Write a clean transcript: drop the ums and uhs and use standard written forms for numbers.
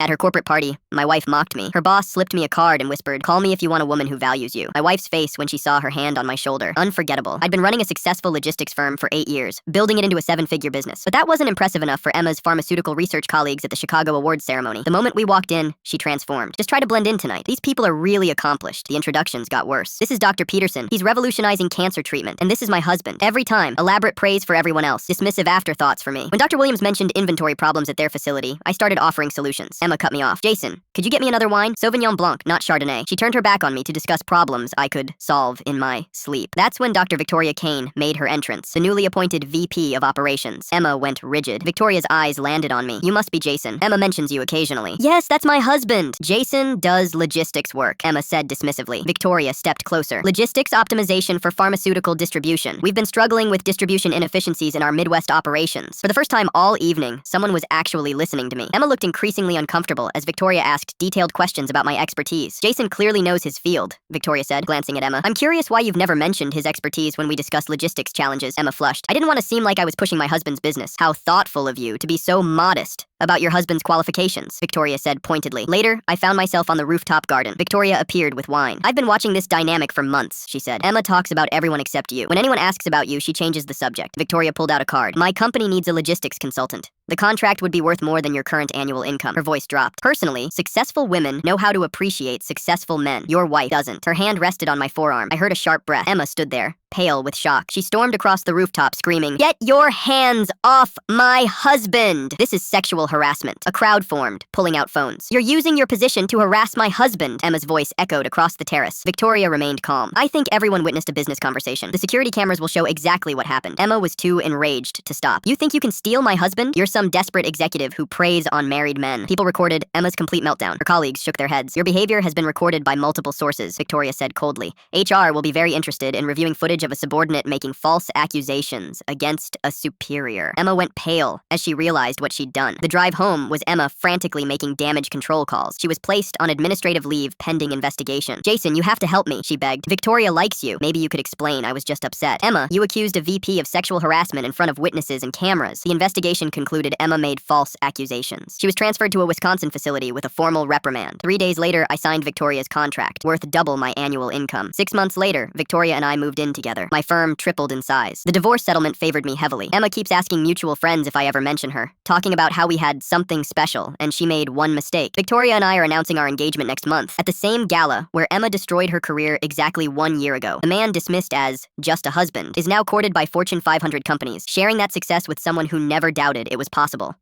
At her corporate party, my wife mocked me. Her boss slipped me a card and whispered, "Call me if you want a woman who values you." My wife's face when she saw her hand on my shoulder. Unforgettable. I'd been running a successful logistics firm for 8 years, building it into a 7-figure business. But that wasn't impressive enough for Emma's pharmaceutical research colleagues at the Chicago Awards ceremony. The moment we walked in, she transformed. "Just try to blend in tonight. These people are really accomplished." The introductions got worse. "This is Dr. Peterson. He's revolutionizing cancer treatment. And this is my husband." Every time, elaborate praise for everyone else, dismissive afterthoughts for me. When Dr. Williams mentioned inventory problems at their facility, I started offering solutions. Emma cut me off. "Jason, could you get me another wine? Sauvignon Blanc, not Chardonnay." She turned her back on me to discuss problems I could solve in my sleep. That's when Dr. Victoria Kane made her entrance, the newly appointed VP of Operations. Emma went rigid. Victoria's eyes landed on me. "You must be Jason. Emma mentions you occasionally." "Yes, that's my husband." "Jason does logistics work," Emma said dismissively. Victoria stepped closer. "Logistics optimization for pharmaceutical distribution. We've been struggling with distribution inefficiencies in our Midwest operations." For the first time all evening, someone was actually listening to me. Emma looked increasingly uncomfortable as Victoria asked detailed questions about my expertise. "Jason clearly knows his field," Victoria said, glancing at Emma. "I'm curious why you've never mentioned his expertise when we discuss logistics challenges." Emma flushed. "I didn't want to seem like I was pushing my husband's business." "How thoughtful of you to be so modest about your husband's qualifications," Victoria said pointedly. Later, I found myself on the rooftop garden. Victoria appeared with wine. "I've been watching this dynamic for months," she said. "Emma talks about everyone except you. When anyone asks about you, she changes the subject." Victoria pulled out a card. "My company needs a logistics consultant. The contract would be worth more than your current annual income." Her voice dropped. "Personally, successful women know how to appreciate successful men. Your wife doesn't." Her hand rested on my forearm. I heard a sharp breath. Emma stood there, pale with shock. She stormed across the rooftop, screaming, "Get your hands off my husband! This is sexual harassment." A crowd formed, pulling out phones. "You're using your position to harass my husband," Emma's voice echoed across the terrace. Victoria remained calm. "I think everyone witnessed a business conversation. The security cameras will show exactly what happened." Emma was too enraged to stop. "You think you can steal my husband? You're some desperate executive who preys on married men." People recorded Emma's complete meltdown. Her colleagues shook their heads. "Your behavior has been recorded by multiple sources," Victoria said coldly. "HR will be very interested in reviewing footage of a subordinate making false accusations against a superior." Emma went pale as she realized what she'd done. The drive home was Emma frantically making damage control calls. She was placed on administrative leave pending investigation. "Jason, you have to help me," she begged. "Victoria likes you. Maybe you could explain. I was just upset." "Emma, you accused a VP of sexual harassment in front of witnesses and cameras." The investigation concluded Emma made false accusations. She was transferred to a Wisconsin facility with a formal reprimand. 3 days later, I signed Victoria's contract, worth double my annual income. 6 months later, Victoria and I moved in together. My firm tripled in size. The divorce settlement favored me heavily. Emma keeps asking mutual friends if I ever mention her, talking about how we had something special, and she made one mistake. Victoria and I are announcing our engagement next month, at the same gala where Emma destroyed her career exactly 1 year ago. The man dismissed as just a husband is now courted by Fortune 500 companies, sharing that success with someone who never doubted it was possible.